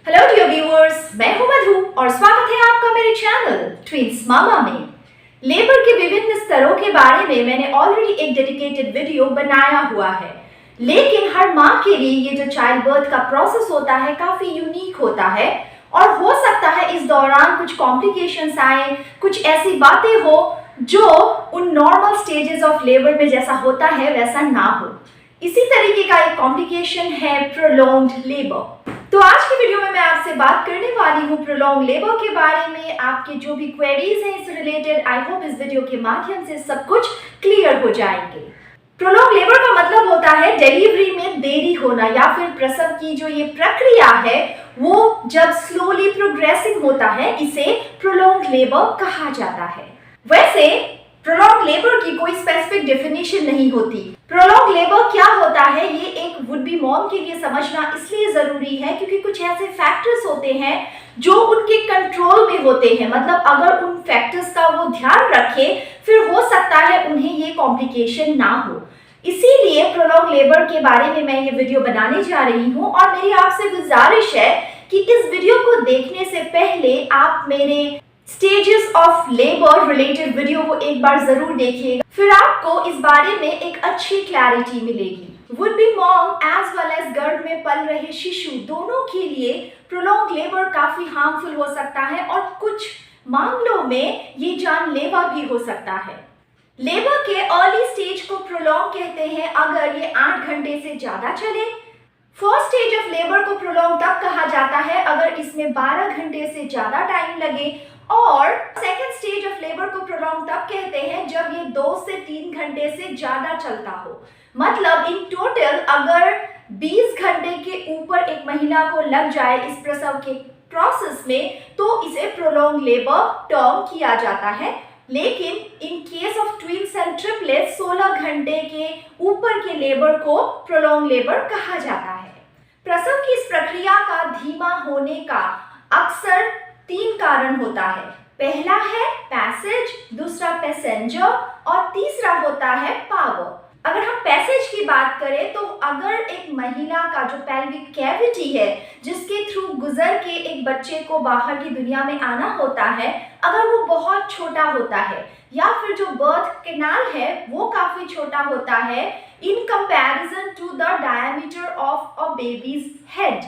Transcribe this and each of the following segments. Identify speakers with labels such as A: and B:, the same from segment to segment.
A: Hello dear viewers, मैं हूं मधु और स्वागत है आपका मेरे चैनल ट्विंस मामा में। लेबर के विभिन्न स्तरों के बारे में मैंने ऑलरेडी एक डेडिकेटेड वीडियो बनाया हुआ है, लेकिन हर माँ के लिए ये जो चाइल्ड बर्थ का प्रोसेस होता है काफी यूनिक होता है और हो सकता है इस दौरान कुछ कॉम्प्लिकेशंस आए, कुछ ऐसी बातें हो जो उन नॉर्मल स्टेजेस ऑफ लेबर में जैसा होता है वैसा ना हो। इसी तरीके का एक कॉम्प्लिकेशन है प्रोलॉन्ग्ड लेबर। तो आज की वीडियो में मैं आपसे बात करने वाली हूँ प्रोलॉन्ग लेबर के बारे में। आपके जो भी क्वेरीज हैं इससे रिलेटेड, आई होप इस वीडियो के माध्यम से सब कुछ क्लियर हो जाएंगे। प्रोलॉन्ग लेबर का मतलब होता है डिलीवरी में देरी होना या फिर प्रसव की जो ये प्रक्रिया है वो जब स्लोली प्रोग्रेसिंग होता है, इसे प्रोलॉन्ग लेबर कहा जाता है। वैसे प्रोलॉन्ग लेबर की कोई स्पेसिफिक डेफिनेशन नहीं होती। प्रोलॉन्ग लेबर क्या होता है ये एक वुड बी मॉम के लिए समझना इसलिए जरूरी है क्योंकि कुछ ऐसे फैक्टर्स होते हैं जो उनके कंट्रोल में होते हैं। मतलब अगर उन फैक्टर्स का वो ध्यान रखे फिर हो सकता है उन्हें ये कॉम्प्लिकेशन ना हो। इसीलिए प्रोलॉन्ग लेबर के बारे में मैं ये वीडियो बनाने जा रही हूँ और मेरी आपसे गुजारिश है कि इस वीडियो को देखने से पहले आप मेरे stages of labour related video को एक बार जरूर देखिएगा, फिर आपको इस बारे में एक अच्छी क्लैरिटी मिलेगी। Would be mom as well as गर्भ में पल रहे शिशु दोनों के लिए प्रोलॉन्ग लेबर काफी हार्मफुल हो सकता है और कुछ मामलों में ये जानलेवा भी हो सकता है। लेबर के अर्ली स्टेज को प्रोलॉन्ग कहते हैं अगर ये 8 घंटे से ज्यादा चले। फर्स्ट स्टेज ऑफ लेबर को प्रोलॉन्ग तब कहा जाता है अगर इसमें 12 घंटे से ज्यादा टाइम लगे और सेकेंड स्टेज ऑफ लेबर को प्रोलॉन्ग तब कहते हैं जब ये 2 से 3 घंटे से ज्यादा चलता हो। मतलब इन टोटल अगर 20 घंटे के ऊपर एक महिला को लग जाए इस प्रसव के प्रोसेस में तो इसे प्रोलॉन्ग लेबर टर्म किया जाता है। लेकिन in case of twins and triplets 16 घंटे के ऊपर के लेबर को प्रोलॉन्ग लेबर कहा जाता है। प्रसव की इस प्रक्रिया का धीमा होने का अक्सर 3 कारण होता है। पहला है पैसेज, दूसरा पैसेंजर और तीसरा होता है पावर। अगर हम पैसेज की बात करें तो अगर एक महिला का जो पेल्विक कैविटी है जिसके थ्रू गुजर के एक बच्चे को बाहर की दुनिया में आना होता है, अगर वो बहुत छोटा होता है या फिर जो बर्थ कैनाल है वो काफी छोटा होता है in comparison to the diameter of a baby's head,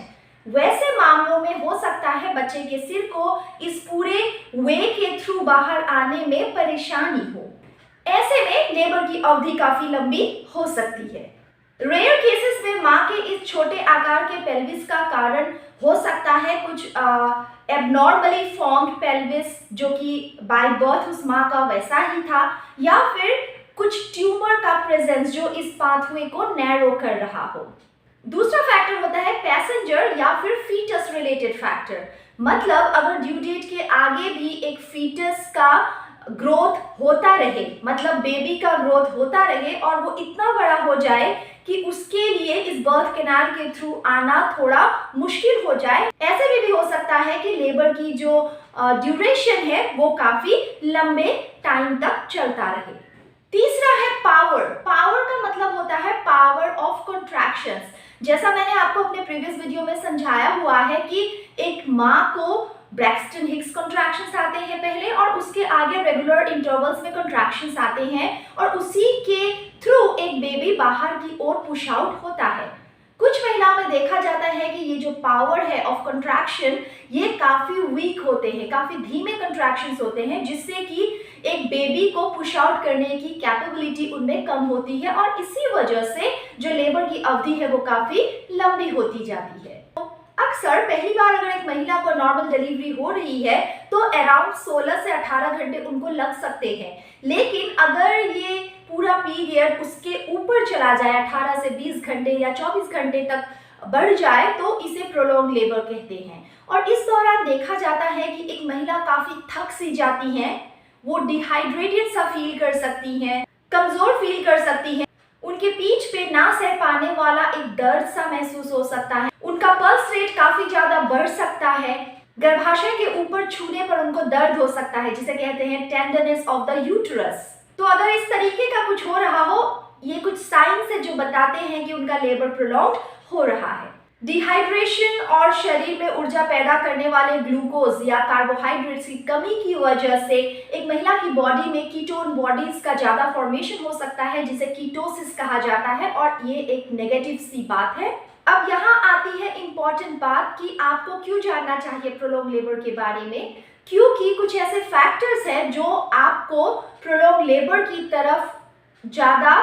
A: वैसे मामलों में हो सकता है बच्चे के सिर को इस पूरे वे के थ्रू बाहर आने में परेशानी हो। ऐसे में लेबर की अवधि काफी लंबी हो सकती है। रेयर केसेस में माँ के इस छोटे आकार के पेल्विस का कारण हो सकता है कुछ एबनॉर्मली फॉर्म्ड पेल्विस जो कि बाय बर्थ उस माँ का वैसा ही था, या फिर कुछ ट्यूमर का प्रेजेंस जो इस पाथवे को नैरो कर रहा हो। दूसरा फैक्टर होता है पैसेंजर या फिर फीटस रिलेटेड फैक्टर। मतलब अगर ड्यू डेट के आगे भी एक फीटस का ग्रोथ होता रहे, मतलब बेबी का ग्रोथ होता रहे और वो इतना बड़ा हो जाए कि उसके लिए इस बर्थ कैनाल के थ्रू आना थोड़ा मुश्किल हो जाए, ऐसे में भी हो सकता है कि लेबर की जो ड्यूरेशन है वो काफी लंबे टाइम तक चलता रहे। तीसरा है पावर। पावर का मतलब होता है पावर ऑफ कॉन्ट्रैक्शंस। जैसा मैंने आपको अपने प्रीवियस वीडियो में समझाया हुआ है कि एक माँ को ब्रैक्सटन हिक्स कॉन्ट्रैक्शंस आते हैं पहले और उसके आगे रेगुलर इंटरवल्स में कॉन्ट्रैक्शंस आते हैं और उसी के थ्रू एक बेबी बाहर की ओर पुश आउट होता है। कुछ महिलाओं में देखा जाता है कि ये जो पावर है ऑफ कंट्रैक्शन ये काफी वीक होते हैं, काफी धीमे कंट्रैक्शंस होते हैं, जिससे कि एक बेबी को पुश आउट करने की कैपेबिलिटी उनमें कम होती है और इसी वजह से जो लेबर की अवधि है वो काफी लंबी होती जाती है। अक्सर पहली बार अगर एक महिला को नॉर्मल डिलीवरी हो रही है तो अराउंड 16 से 18 घंटे उनको लग सकते हैं, लेकिन अगर ये पूरा पीरियड उसके ऊपर चला जाए, 18 से 20 घंटे या 24 घंटे तक बढ़ जाए तो इसे प्रोलॉन्ग लेबर कहते हैं। और इस दौरान देखा जाता है कि एक महिला काफी थक सी जाती है, वो डिहाइड्रेटेड सा फील कर सकती हैं, कमजोर फील कर सकती हैं, उनके पीठ पे ना सह पाने वाला एक दर्द सा महसूस हो सकता है, उनका पल्स रेट काफी ज्यादा बढ़ सकता है, गर्भाशय के ऊपर छूने पर उनको दर्द हो सकता है जिसे कहते हैं टेंडरनेस ऑफ द यूट्रस। तो अगर इस तरीके का कुछ हो रहा हो, ये कुछ साइंस है जो बताते हैं कि उनका लेबर प्रोलॉन्ग्ड हो रहा है। डिहाइड्रेशन और शरीर में ऊर्जा पैदा करने वाले ग्लूकोज या कार्बोहाइड्रेट्स की कमी की वजह से एक महिला की बॉडी में कीटोन बॉडीज का ज़्यादा फॉर्मेशन हो सकता है, जिसे कीटोसिस कहा जाता है, और ये एक नेगेटिव सी बात है। अब यहाँ आती है इम्पॉर्टेंट बात कि आपको क्यों जानना चाहिए प्रोलॉन्ग लेबर के बारे में, क्योंकि कुछ ऐसे फैक्टर्स हैं जो आपको प्रोलॉन्ग लेबर की तरफ ज़्यादा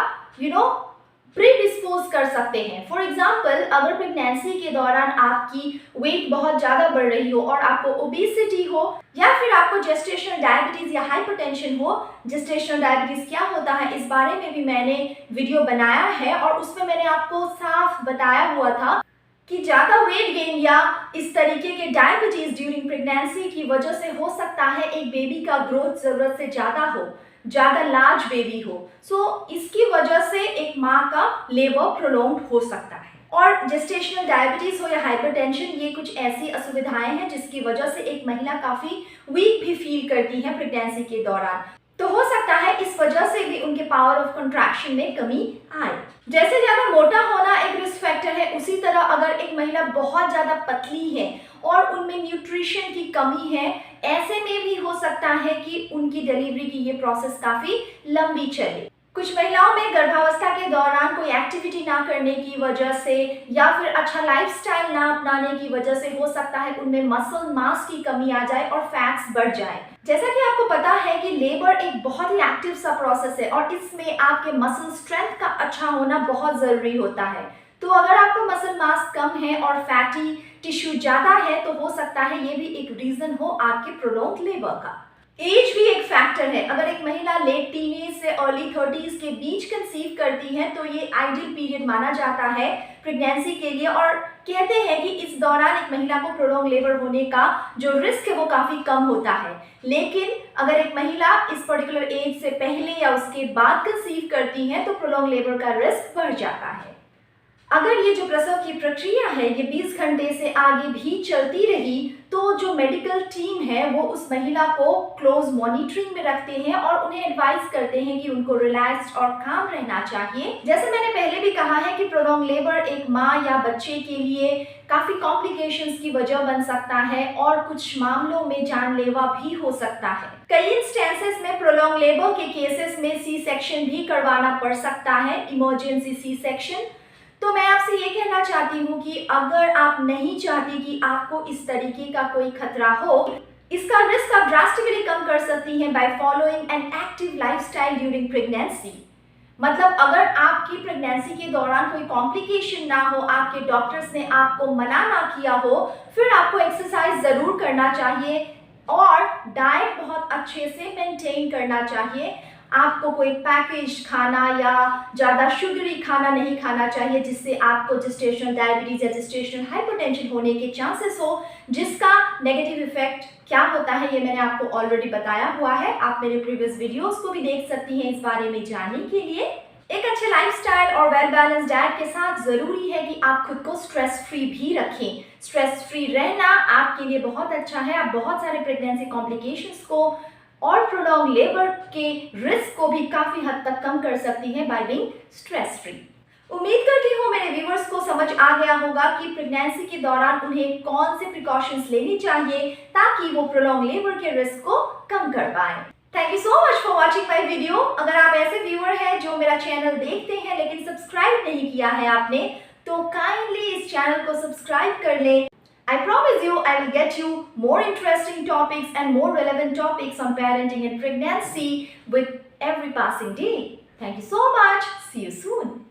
A: प्रीडिस्पोज कर सकते हैं। फॉर एग्जाम्पल, अगर प्रेगनेंसी के दौरान आपकी वेट बहुत ज़्यादा बढ़ रही हो और आपको ओबेसिटी हो, या फिर आपको जेस्टेशनल डायबिटीज़ या हाइपरटेंशन हो। जेस्टेशनल डायबिटीज़ क्या होता है, इस बारे में भी मैंने वीडियो बनाया है और उसमें मैंने आपको साफ बताया हुआ था कि ज़्यादा वेट गेन या इस तरीके के डायबिटीज़ ड्यूरिंग प्रेगनेंसी की वजह से हो सकता है एक बेबी का ग्रोथ ज़रूरत से ज़्यादा हो, ज़्यादा लार्ज बेबी हो। सो इसकी वजह से एक माँ का लेबर प्रोलॉन्ग हो सकता है। और जेस्टेशनल डायबिटीज़ हो या हाइपरटेंशन, ये कुछ ऐसी असुविधाएं हैं जिसकी वजह से एक महिला काफ़ी वीक भी फील करती है प्रेगनेंसी के दौरान। तो हो सकता है इस वजह से भी उनके पावर ऑफ कंट्रैक्शन में कमी आए। जैसे ज़्यादा मोटा होना एक रिस्क फैक्टर है, उसी तरह अगर एक महिला बहुत ज़्यादा पतली है और उनमें न्यूट्रिशन की कमी है, ऐसे में भी हो सकता है कि उनकी डिलीवरी की ये प्रोसेस काफ़ी लंबी चले। कुछ महिलाओं में गर्भावस्था के दौरान कोई एक्टिविटी ना करने की वजह से या फिर अच्छा लाइफस्टाइल ना अपनाने की वजह से हो सकता है उनमें मसल मास की कमी आ जाए और फैट्स बढ़ जाए। जैसा कि आपको पता है कि लेबर एक बहुत ही एक्टिव सा प्रोसेस है और इसमें आपके मसल स्ट्रेंथ का अच्छा होना बहुत ज़रूरी होता है। तो अगर आपका मसल मास कम है और फैटी टिश्यू ज़्यादा है तो हो सकता है ये भी एक रीज़न हो आपके प्रोलॉन्ग लेबर का। एज भी एक फैक्टर है। अगर एक महिला लेट टीनेज से अर्ली 30s के बीच कंसीव करती है तो ये आइडियल पीरियड माना जाता है प्रेगनेंसी के लिए, और कहते हैं कि इस दौरान एक महिला को प्रोलॉन्ग लेबर होने का जो रिस्क है वो काफ़ी कम होता है। लेकिन अगर एक महिला इस पर्टिकुलर एज से पहले या उसके बाद कंसीव करती है तो प्रोलॉन्ग लेबर का रिस्क बढ़ जाता है। अगर ये जो प्रसव की प्रक्रिया है ये 20 घंटे से आगे भी चलती रही तो जो मेडिकल टीम है वो उस महिला को क्लोज मॉनिटरिंग में रखते हैं और उन्हें एडवाइस करते हैं कि उनको रिलैक्स्ड और काम रहना चाहिए। जैसे मैंने पहले भी कहा है कि प्रोलॉन्ग लेबर एक माँ या बच्चे के लिए काफ़ी कॉम्प्लिकेशंस की वजह बन सकता है और कुछ मामलों में जानलेवा भी हो सकता है। कई इंस्टेंसेस में प्रोलॉन्ग लेबर के केसेस में सी सेक्शन भी करवाना पड़ सकता है, इमरजेंसी सी सेक्शन। तो मैं आपसे ये कहना चाहती हूँ कि अगर आप नहीं चाहती कि आपको इस तरीके का कोई खतरा हो, इसका रिस्क आप ड्रास्टिकली कम कर सकती हैं by following an active lifestyle during pregnancy. मतलब अगर आपकी प्रेगनेंसी के दौरान कोई कॉम्प्लिकेशन ना हो, आपके डॉक्टर्स ने आपको मना ना किया हो, फिर आपको एक्सरसाइज ज़रूर करना चाहिए और डाइट बहुत अच्छे से मेंटेन करना चाहिए। आपको कोई पैकेज खाना या ज़्यादा शुगरी खाना नहीं खाना चाहिए जिससे आपको जेस्टेशनल डायबिटीज़ या जेस्टेशनल हाइपरटेंशन होने के चांसेस हो, जिसका नेगेटिव इफेक्ट क्या होता है ये मैंने आपको ऑलरेडी बताया हुआ है। आप मेरे प्रीवियस वीडियोस को भी देख सकती हैं इस बारे में जानने के लिए। एक अच्छे लाइफस्टाइल और वेल बैलेंस डाइट के साथ ज़रूरी है कि आप खुद को स्ट्रेस फ्री भी रखें। स्ट्रेस फ्री रहना आपके लिए बहुत अच्छा है। आप बहुत सारे प्रेगनेंसी कॉम्प्लिकेशंस को और प्रोलॉन्ग लेबर के रिस्क को भी काफ़ी हद तक कम कर सकती हैं बाय बीइंग स्ट्रेस फ्री। उम्मीद करती हूँ मेरे व्यूवर्स को समझ आ गया होगा कि प्रेगनेंसी के दौरान उन्हें कौन से प्रिकॉशंस लेनी चाहिए ताकि वो प्रोलॉन्ग लेबर के रिस्क को कम कर पाएं। Thank you so much for watching my video. अगर आप ऐसे व्यूअर हैं जो मेरा चैनल देखते हैं लेकिन सब्सक्राइब नहीं किया है आपने, तो काइंडली इस चैनल को सब्सक्राइब कर लें। I promise you I will get you more interesting topics and more relevant topics on parenting and pregnancy with every passing day. Thank you so much. See you soon.